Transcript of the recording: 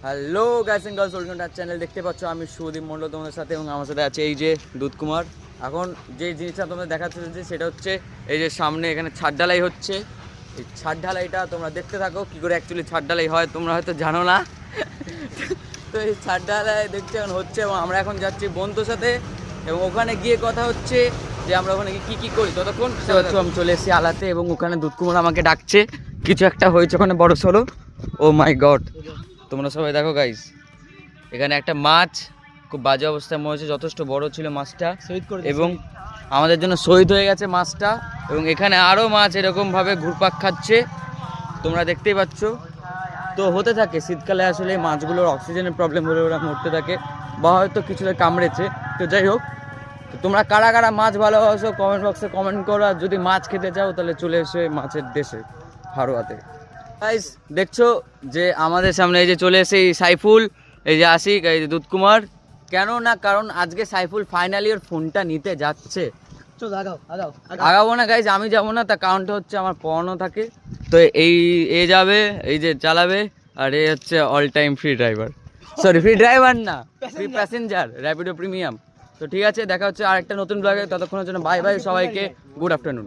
Hello guys and girls, welcome to our channel. দেখতে পাচ্ছ আমি সুদীপ মণ্ডল তোমাদের সাথে, এবং আমার সাথে আছে এই যে দুধ কুমার। এখন যে জিনিসটা তোমাদের দেখাতে চলেছে সেটা হচ্ছে এই যে সামনে এখানে ছাদ ঢালাই হচ্ছে। এই ছাদ ঢালাইটা তোমরা দেখতে থাকো, কী করে অ্যাকচুয়ালি ছাদ ঢালাই হয় তোমরা হয়তো জানো না। তো এই ছাদ ঢালাই দেখতে এখন হচ্ছে, এবং আমরা এখন যাচ্ছি বন্ধুর সাথে, এবং ওখানে গিয়ে কথা হচ্ছে যে আমরা ওখানে কী কী করি। ততক্ষণ আমি চলে এসেছি আলাতে, এবং ওখানে দুধ কুমার আমাকে ডাকছে, কিছু একটা হয়েছে ওখানে বড় সড়ো। ও মাই গড, তোমরা সবাই দেখো গাইস, এখানে একটা মাছ খুব বাজে অবস্থায় মরেছে। যথেষ্ট বড় ছিল মাছটা, এবং আমাদের জন্য শহীদ হয়ে গেছে মাছটা। এবং এখানে আরও মাছ এরকমভাবে ঘুরপাক খাচ্ছে, তোমরা দেখতেই পাচ্ছ। তো হতে থাকে শীতকালে, আসলে এই মাছগুলোর অক্সিজেনের প্রবলেম হলে ওরা মরতে থাকে, বা হয়তো কিছুটা কামড়েছে। তো যাই হোক, তো তোমরা কারা কারা মাছ ভালোবাসো কমেন্ট বক্সে কমেন্ট করো। আর যদি মাছ খেতে চাও তাহলে চলে এসে মাছের দেশে হারোয়াতে। গাইস দেখছো যে আমাদের সামনে এই যে চলে এসে সাইফুল, এই যে আশিক, এই যে দুধ কুমার। কেন না, কারণ আজকে সাইফুল ফাইনালি ওর ফোনটা নিতে যাচ্ছে। আগাবো না গাইস, আমি যাবো না, তার কারণটা হচ্ছে আমার পড়ানো থাকে। তো এ যাবে, এই যে চালাবে, আর এ হচ্ছে all time free driver, sorry free driver না, ফ্রি প্যাসেঞ্জার, র্যাপিডো প্রিমিয়াম। তো ঠিক আছে, দেখা হচ্ছে আরেকটা নতুন ব্লগে। ততক্ষণের জন্য বাই বাই সবাইকে, গুড আফটারনুন।